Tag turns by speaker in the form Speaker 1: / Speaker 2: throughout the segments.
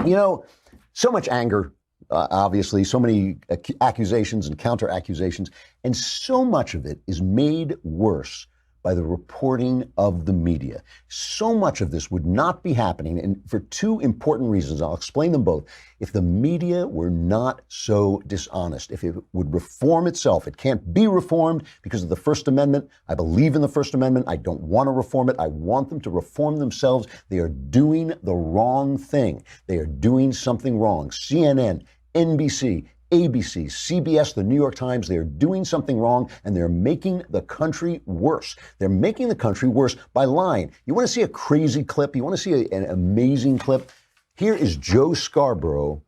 Speaker 1: So much anger, obviously, so many accusations and counter accusations, and so much of it is made worse by the reporting of the media. So much of this would not be happening, and for two important reasons. I'll explain them both. If the media were not so dishonest, if it would reform itself. It can't be reformed because of the First Amendment. I believe in the First Amendment. I don't want to reform it. I want them to reform themselves. They are doing the wrong thing. They are doing something wrong. CNN, NBC, ABC, CBS, the New York Times, they're doing something wrong, and they're making the country worse. They're making the country worse by lying. You want to see a crazy clip? You want to see an amazing clip? Here is Joe Scarborough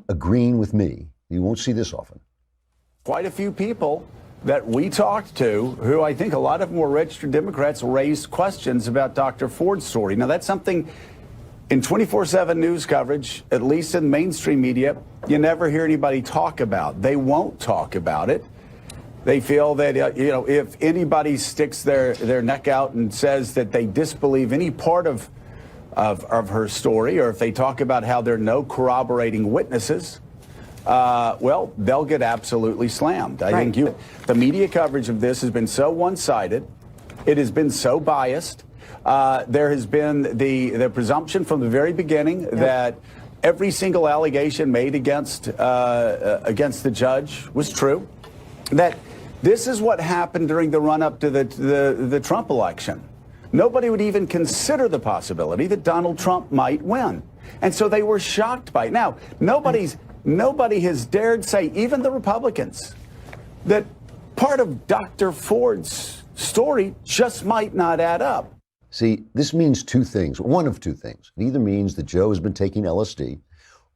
Speaker 1: agreeing with me. You won't see this often.
Speaker 2: Quite a few people that we talked to, who I think a lot of them were registered Democrats, raised questions about Dr. Ford's story. Now, that's something in 24/7 news coverage, at least in mainstream media, you never hear anybody talk about. They won't talk about it. They feel that, if anybody sticks their neck out and says that they disbelieve any part of her story, or if they talk about how there are no corroborating witnesses, well, they'll get absolutely slammed. I think the media coverage of this has been so one-sided. It has been so biased. There has been the presumption from the very beginning that every single allegation made against the judge was true. That this is what happened during the run-up to the Trump election. Nobody would even consider the possibility that Donald Trump might win, and so they were shocked by it. Now, nobody has dared say, even the Republicans, that part of Dr. Ford's story just might not add up.
Speaker 1: See, this means two things, one of two things. It either means that Joe has been taking LSD,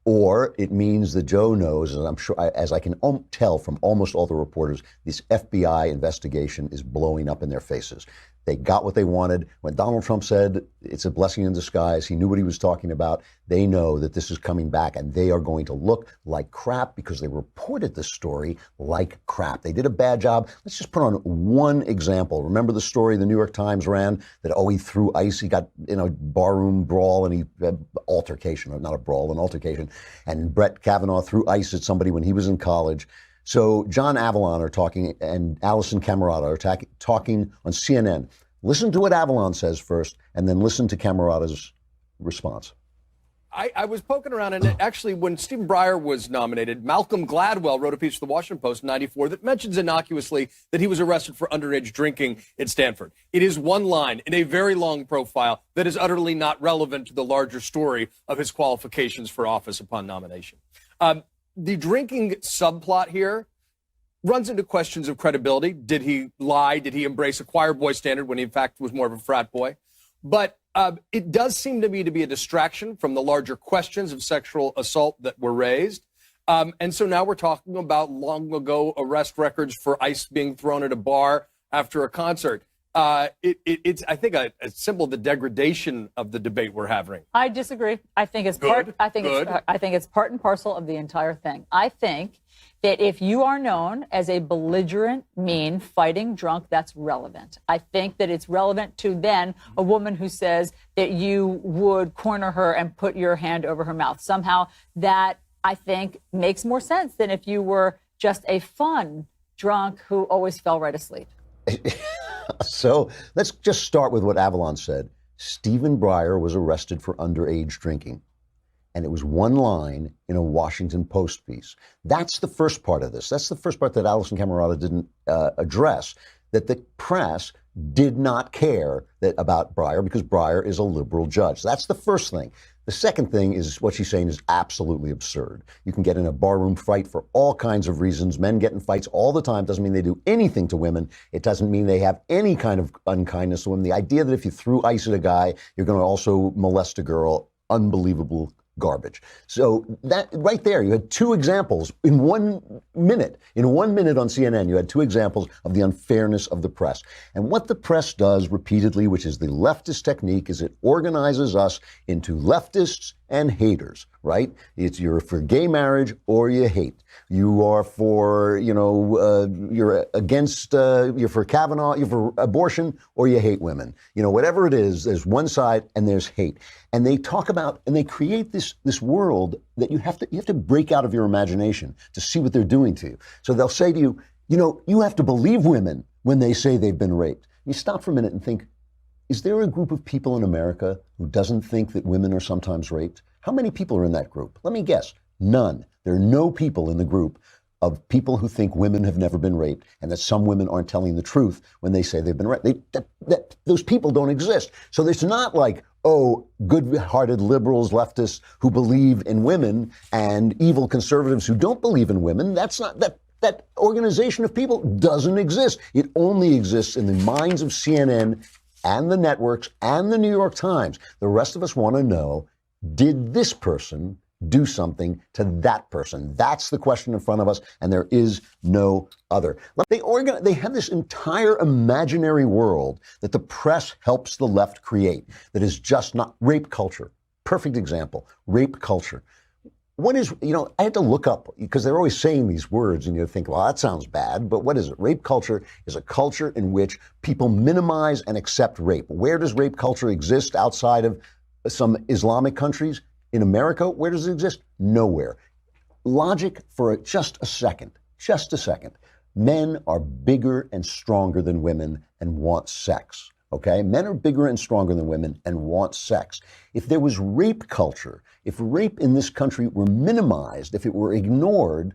Speaker 1: or it means that Joe knows, and I'm sure, as I can tell from almost all the reporters, this FBI investigation is blowing up in their faces. They got what they wanted. When Donald Trump said it's a blessing in disguise, he knew what he was talking about. They know that this is coming back, and they are going to look like crap because they reported this story like crap. They did a bad job. Let's just put on one example. Remember the story the New York Times ran that, he threw ice. He got in a barroom brawl, and altercation, or not a brawl, an altercation. And Brett Kavanaugh threw ice at somebody when he was in college. So John Avalon are talking, and Allison Camerata are talking on CNN. Listen to what Avalon says first, and then listen to Camerata's response.
Speaker 3: I was poking around, and actually, when Stephen Breyer was nominated, Malcolm Gladwell wrote a piece for the Washington Post in '94 that mentions innocuously that he was arrested for underage drinking at Stanford. It is one line in a very long profile that is utterly not relevant to the larger story of his qualifications for office upon nomination. The drinking subplot here runs into questions of credibility. Did he lie? Did he embrace a choir boy standard when he, in fact, was more of a frat boy? But it does seem to me to be a distraction from the larger questions of sexual assault that were raised. And so now we're talking about long ago arrest records for ice being thrown at a bar after a concert. It's, I think, a symbol of the degradation of the debate we're having.
Speaker 4: I disagree. I think it's I think it's part and parcel of the entire thing. I think that if you are known as a belligerent, mean, fighting drunk, that's relevant. I think that it's relevant to then a woman who says that you would corner her and put your hand over her mouth. Somehow that, I think, makes more sense than if you were just a fun drunk who always fell right asleep.
Speaker 1: So let's just start with what Avalon said. Stephen Breyer was arrested for underage drinking. And it was one line in a Washington Post piece. That's the first part of this. That's the first part that Allison Camerata didn't address, that the press did not care about Breyer because Breyer is a liberal judge. That's the first thing. The second thing is what she's saying is absolutely absurd. You can get in a barroom fight for all kinds of reasons. Men get in fights all the time. Doesn't mean they do anything to women. It doesn't mean they have any kind of unkindness to women. The idea that if you threw ice at a guy, you're going to also molest a girl, unbelievable garbage. So that right there, you had two examples in 1 minute. In 1 minute on CNN, you had two examples of the unfairness of the press. And what the press does repeatedly, which is the leftist technique, is it organizes us into leftists and haters, right? You're for gay marriage or you hate. You are for, you're against, you're for Kavanaugh, you're for abortion, or you hate women. Whatever it is, there's one side and there's hate. And they talk about, and they create this this world that you have to break out of your imagination to see what they're doing to you. So they'll say to you, you have to believe women when they say they've been raped. You stop for a minute and think, is there a group of people in America who doesn't think that women are sometimes raped? How many people are in that group? Let me guess, none. There are no people in the group of people who think women have never been raped and that some women aren't telling the truth when they say they've been raped. Those people don't exist. So it's not like, good-hearted liberals, leftists who believe in women and evil conservatives who don't believe in women. That's not that organization of people doesn't exist. It only exists in the minds of CNN and the networks and the New York Times. The rest of us want to know, did this person do something to that person? That's the question in front of us, and there is no other. They have this entire imaginary world that the press helps the left create that is just not rape culture. Perfect example, rape culture. What is, I had to look up because they're always saying these words and you think, well, that sounds bad, but what is it? Rape culture is a culture in which people minimize and accept rape. Where does rape culture exist outside of some Islamic countries? In America, where does it exist? Nowhere. Logic for just a second. Men are bigger and stronger than women and want sex. Okay? Men are bigger and stronger than women and want sex. If there was rape culture, if rape in this country were minimized, if it were ignored,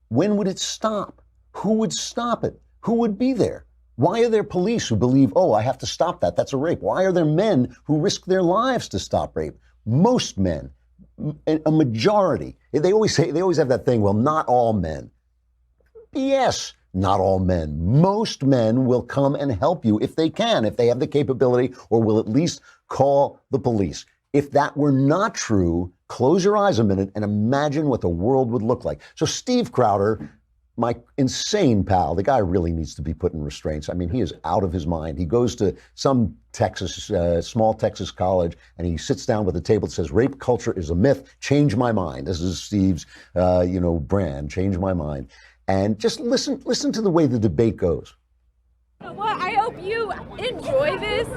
Speaker 1: when would it stop? Who would stop it? Who would be there? Why are there police who believe, I have to stop that, that's a rape? Why are there men who risk their lives to stop rape? Most men, a majority, they always have that thing, well, not all men. Yes, not all men. Most men will come and help you if they can, if they have the capability, or will at least call the police. If that were not true, close your eyes a minute and imagine what the world would look like. So Steve Crowder, my insane pal, the guy really needs to be put in restraints. I mean, he is out of his mind. He goes to some small Texas college, and he sits down with a table that says, rape culture is a myth, change my mind. This is Steve's, brand, change my mind. And just listen to the way the debate goes.
Speaker 5: Well, I hope you enjoy this,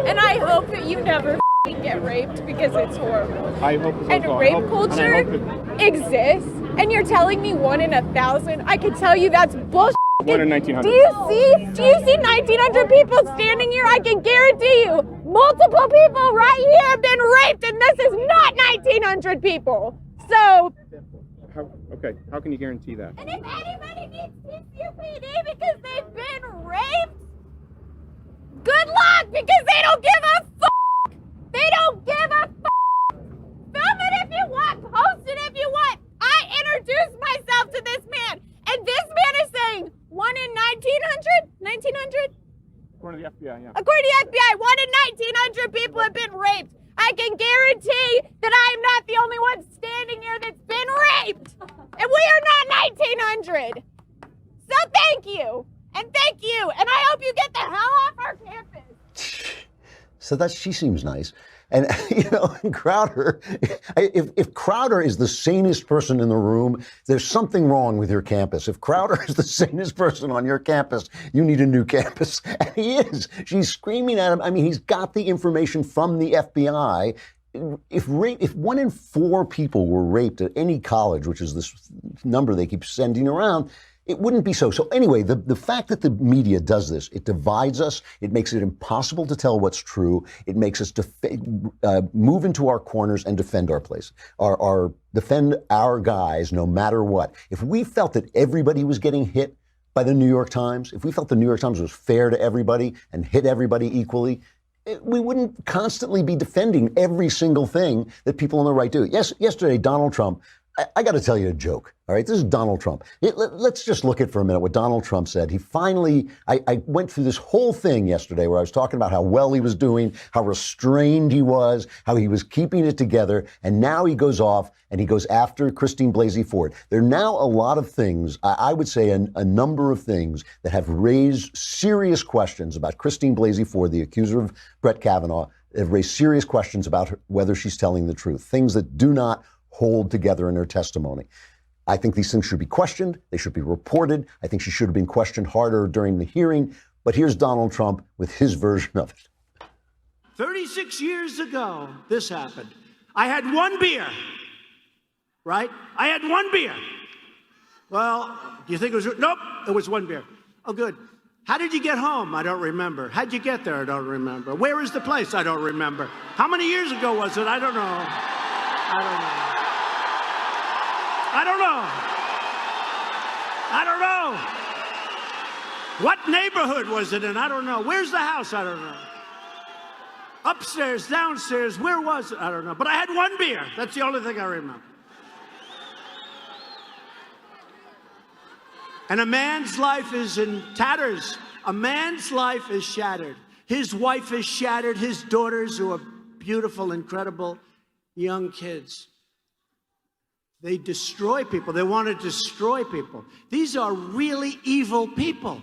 Speaker 5: and I hope that you never get raped because it's horrible.
Speaker 6: I hope so.
Speaker 5: And rape culture exists, and you're telling me 1 in 1,000? I can tell you that's bullshit.
Speaker 6: 1 in 1,900.
Speaker 5: Do you see 1,900 people standing here? I can guarantee you, multiple people right here have been raped, and this is not 1,900 people. So.
Speaker 6: How can you guarantee that?
Speaker 5: And if anybody needs CCPD because they've been raped, good luck, because they don't give a fuck. They don't give a fuck. Film it if you want, post it if you want. I introduced myself to this man, and this man is saying 1 in 1,900? 1,900?
Speaker 6: According to the FBI, yeah.
Speaker 5: According to the FBI, 1 in 1,900 people have been raped. I can guarantee that I am not the only one standing here that's been raped. And we are not 1,900. So thank you. And thank you. And I hope you get the hell off our campus.
Speaker 1: So she seems nice. And, Crowder, if Crowder is the sanest person in the room, there's something wrong with your campus. If Crowder is the sanest person on your campus, you need a new campus. And he is. She's screaming at him. I mean, he's got the information from the FBI. If 1 in 4 people were raped at any college, which is this number they keep sending around, it wouldn't be so. So anyway, the fact that the media does this, it divides us. It makes it impossible to tell what's true. It makes us move into our corners and defend our place, defend our guys no matter what. If we felt that everybody was getting hit by the New York Times, if we felt the New York Times was fair to everybody and hit everybody equally, we wouldn't constantly be defending every single thing that people on the right do. Yesterday, Donald Trump, I got to tell you a joke. All right, this is Donald Trump. Let's just look at for a minute what Donald Trump said. He finally, I went through this whole thing yesterday where I was talking about how well he was doing, how restrained he was, how he was keeping it together, and now he goes off and he goes after Christine Blasey Ford. There are now a lot of things, I would say a number of things that have raised serious questions about Christine Blasey Ford, the accuser of Brett Kavanaugh, have raised serious questions about whether she's telling the truth, things that do not hold together in her testimony. I think these things should be questioned. They should be reported. I think she should have been questioned harder during the hearing. But here's Donald Trump with his version of it.
Speaker 7: 36 years ago, this happened. I had one beer. right? I had one beer. Well, do you think it was? Nope, it was one beer. Oh, good. How did you get home? I don't remember. How'd you get there? I don't remember. Where is the place? I don't remember. How many years ago was it? I don't know. I don't know. I don't know. I don't know. What neighborhood was it in? I don't know. Where's the house? I don't know. Upstairs, downstairs, where was it? I don't know. But I had one beer. That's the only thing I remember. And a man's life is in tatters. A man's life is shattered. His wife is shattered. His daughters, who are beautiful, incredible young kids. They destroy people. They want to destroy people. These are really evil people.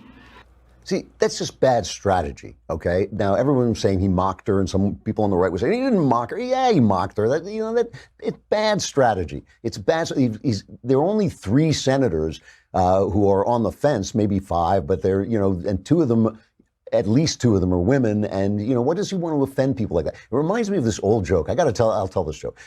Speaker 1: See, that's just bad strategy, okay? Now, everyone was saying he mocked her, and some people on the right were saying he didn't mock her. Yeah, he mocked her. It's bad strategy. It's bad. There are only 3 senators who are on the fence, maybe 5, but they're, and 2 of them, at least 2 of them are women. And, what does he want to offend people like that? It reminds me of this old joke. I'll tell this joke.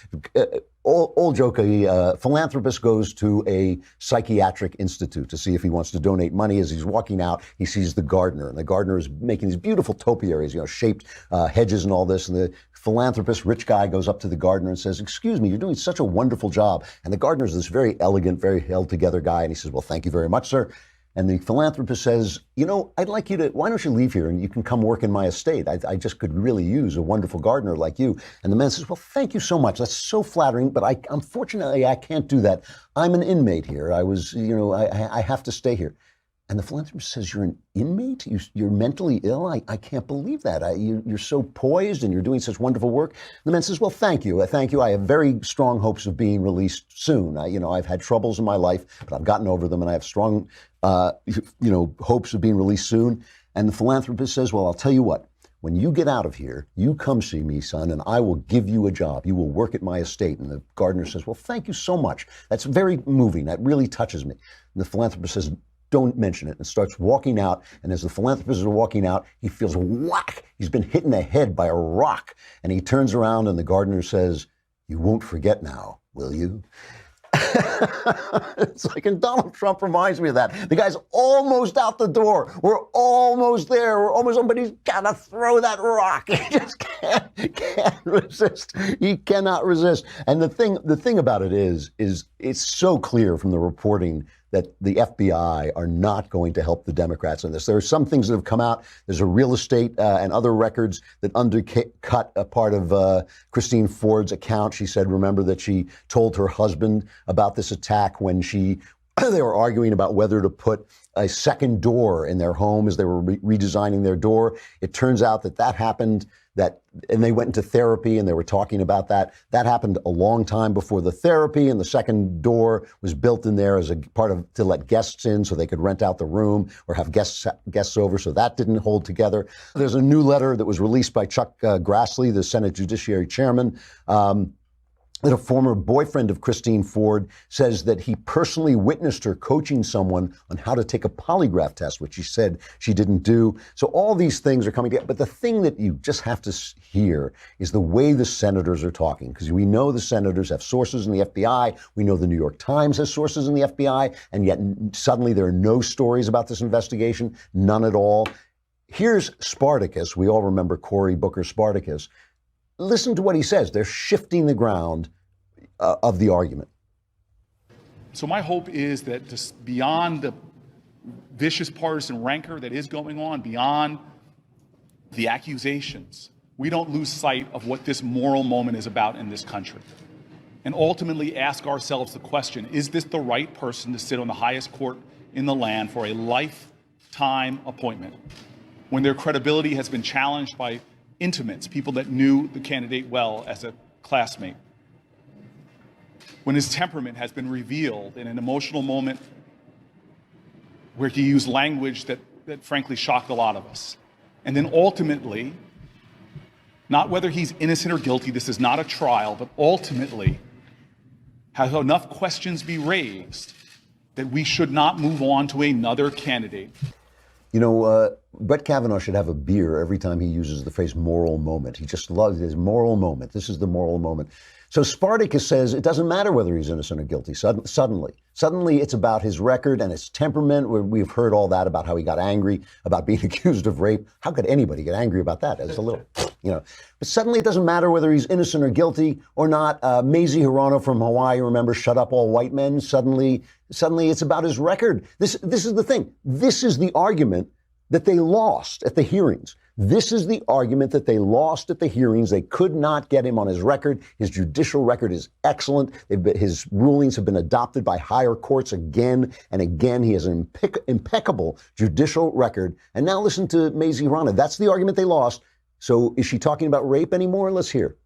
Speaker 1: Old joke, a philanthropist goes to a psychiatric institute to see if he wants to donate money. As he's walking out, he sees the gardener, and the gardener is making these beautiful topiaries, shaped hedges and all this. And the philanthropist, rich guy, goes up to the gardener and says, "Excuse me, you're doing such a wonderful job." And the gardener is this very elegant, very held together guy. And he says, "Well, thank you very much, sir." And the philanthropist says, "I'd like you to, why don't you leave here and you can come work in my estate? I just could really use a wonderful gardener like you." And the man says, "Well, thank you so much. That's so flattering, but unfortunately, I can't do that. I'm an inmate here. I was, I have to stay here." And the philanthropist says, "You're an inmate? You're mentally ill? I can't believe that. You're so poised and you're doing such wonderful work." And the man says, "Well, thank you. Thank you. I have very strong hopes of being released soon. I've had troubles in my life, but I've gotten over them, and I have strong hopes of being released soon." And the philanthropist says, "Well, I'll tell you what, when you get out of here, you come see me, son, and I will give you a job. You will work at my estate." And the gardener says, "Well, thank you so much. That's very moving. That really touches me." And the philanthropist says, "Don't mention it," and starts walking out. And as the philanthropist is walking out, he feels a whack. He's been hit in the head by a rock. And he turns around and the gardener says, "You won't forget now, will you?" It's like, and Donald Trump reminds me of that. The guy's almost out the door. We're almost there. We're almost, but he's got to throw that rock. He just can't resist. He cannot resist. And the thing about it is it's so clear from the reporting that the FBI are not going to help the Democrats on this. There are some things that have come out. There's a real estate and other records that undercut a part of Christine Ford's account. She said, remember that she told her husband about this attack when they were arguing about whether to put a second door in their home as they were redesigning their door. It turns out that happened, and they went into therapy and they were talking about that. That happened a long time before the therapy, and the second door was built in there as a part of to let guests in so they could rent out the room or have guests over. So that didn't hold together. There's a new letter that was released by Chuck Grassley, the Senate Judiciary Chairman, that a former boyfriend of Christine Ford says that he personally witnessed her coaching someone on how to take a polygraph test, which she said she didn't do. So all these things are coming together. But the thing that you just have to hear is the way the senators are talking, because we know the senators have sources in the FBI. We know the New York Times has sources in the FBI, and yet suddenly there are no stories about this investigation, none at all. Here's Spartacus. We all remember Cory Booker Spartacus. Listen to what he says. They're shifting the ground of the argument.
Speaker 8: So my hope is that just beyond the vicious partisan rancor that is going on, beyond the accusations, we don't lose sight of what this moral moment is about in this country. And ultimately ask ourselves the question, is this the right person to sit on the highest court in the land for a lifetime appointment when their credibility has been challenged by intimates, people that knew the candidate well as a classmate, when his temperament has been revealed in an emotional moment where he used language that frankly shocked a lot of us. And then ultimately, not whether he's innocent or guilty, this is not a trial, but ultimately have enough questions be raised that we should not move on to another candidate.
Speaker 1: Brett Kavanaugh should have a beer every time he uses the phrase moral moment. He just loves his moral moment. This is the moral moment. So Spartacus says it doesn't matter whether he's innocent or guilty. Suddenly it's about his record and his temperament. We've heard all that about how he got angry about being accused of rape. How could anybody get angry about that? It's a little, But suddenly it doesn't matter whether he's innocent or guilty or not. Mazie Hirono from Hawaii, remember, shut up all white men. Suddenly it's about his record. This is the thing. This is the argument that they lost at the hearings. This is the argument that they lost at the hearings. They could not get him on his record. His judicial record is excellent. His rulings have been adopted by higher courts again and again. He has an impeccable judicial record. And now listen to Mazie Hirono. That's the argument they lost. So is she talking about rape anymore? Let's hear.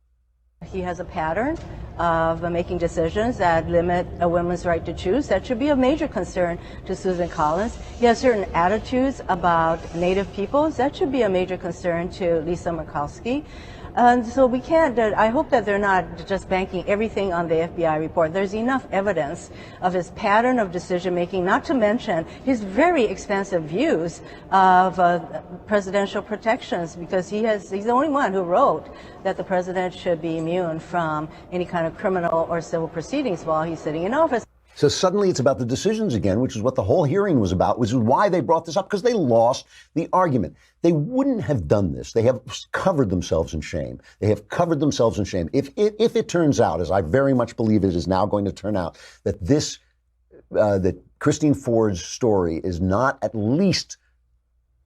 Speaker 9: He has a pattern of making decisions that limit a woman's right to choose. That should be a major concern to Susan Collins. He has certain attitudes about Native peoples. That should be a major concern to Lisa Murkowski. And so we can't, I hope that they're not just banking everything on the FBI report. There's enough evidence of his pattern of decision making, not to mention his very expansive views of presidential protections, because he's the only one who wrote that the president should be immune from any kind of criminal or civil proceedings while he's sitting in office.
Speaker 1: So suddenly it's about the decisions again, which is what the whole hearing was about, which is why they brought this up, because they lost the argument. They wouldn't have done this. They have covered themselves in shame. They have covered themselves in shame. If it turns out, as I very much believe it is now going to turn out, that that Christine Ford's story is not at least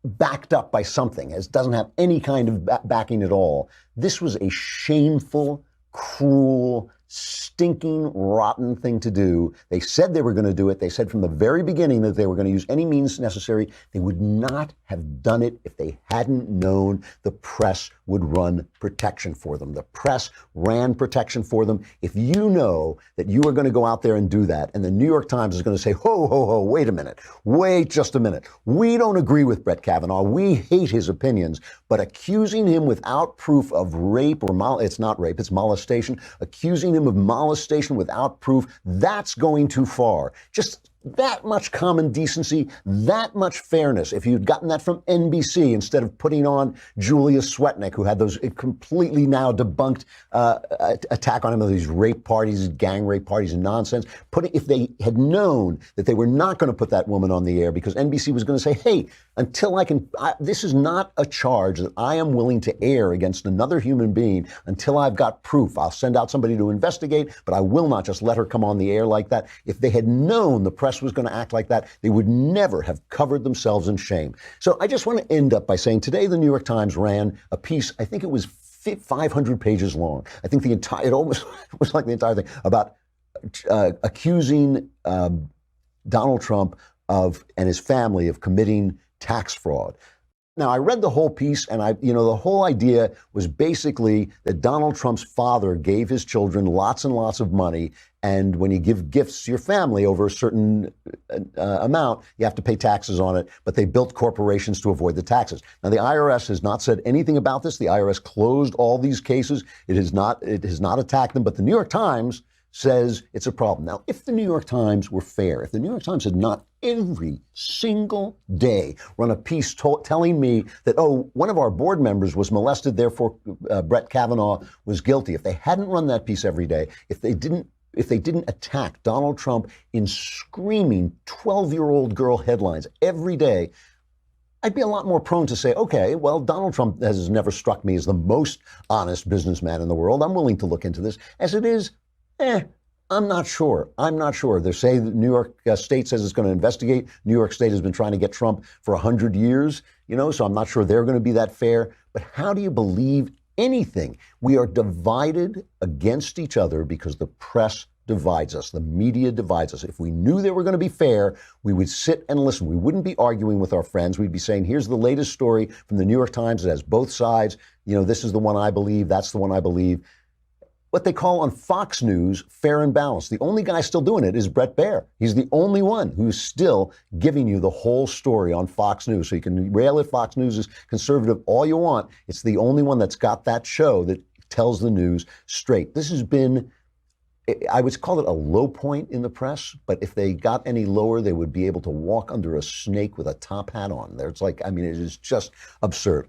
Speaker 1: backed up by something, as doesn't have any kind of backing at all, this was a shameful, cruel, stinking, rotten thing to do. They said they were going to do it. They said from the very beginning that they were going to use any means necessary. They would not have done it if they hadn't known the press would run protection for them. The press ran protection for them. If you know that you are going to go out there and do that, and the New York Times is going to say, ho, ho, ho, wait a minute, wait just a minute. We don't agree with Brett Kavanaugh. We hate his opinions, but accusing him without proof of rape or it's not rape, it's molestation, accusing him of molestation without proof, that's going too far. Just that much common decency, that much fairness. If you'd gotten that from NBC instead of putting on Julia Swetnick, who had those completely now debunked attack on him of these rape parties, gang rape parties and nonsense, if they had known that they were not going to put that woman on the air because NBC was going to say, hey, until this is not a charge that I am willing to air against another human being until I've got proof. I'll send out somebody to investigate, but I will not just let her come on the air like that. If they had known the press was going to act like that, they would never have covered themselves in shame. So I just want to end up by saying today the New York Times ran a piece, I think it was 500 pages long. I think it almost was like the entire thing about accusing Donald Trump and his family of committing tax fraud. Now, I read the whole piece, and the whole idea was basically that Donald Trump's father gave his children lots and lots of money, and when you give gifts to your family over a certain amount, you have to pay taxes on it, but they built corporations to avoid the taxes. Now, the IRS has not said anything about this. The IRS closed all these cases. It has not attacked them, but the New York Times says it's a problem. Now, if the New York Times were fair, if the New York Times had not every single day run a piece telling me that, one of our board members was molested, therefore Brett Kavanaugh was guilty, if they hadn't run that piece every day, if they didn't attack Donald Trump in screaming 12-year-old girl headlines every day, I'd be a lot more prone to say, okay, well, Donald Trump has never struck me as the most honest businessman in the world. I'm willing to look into this. As it is, I'm not sure. They say the New York State says it's going to investigate. New York State has been trying to get Trump for 100 years, so I'm not sure they're going to be that fair. But how do you believe anything? We are divided against each other because the press divides us. The media divides us. If we knew they were going to be fair, we would sit and listen. We wouldn't be arguing with our friends. We'd be saying, here's the latest story from the New York Times. It has both sides. This is the one I believe. That's the one I believe. What they call on Fox News fair and balanced. The only guy still doing it is Bret Baier. He's the only one who's still giving you the whole story on Fox News. So you can rail at Fox News as conservative all you want. It's the only one that's got that show that tells the news straight. This has been I would call it a low point in the press, but if they got any lower, they would be able to walk under a snake with a top hat on. It's like, I mean, it is just absurd.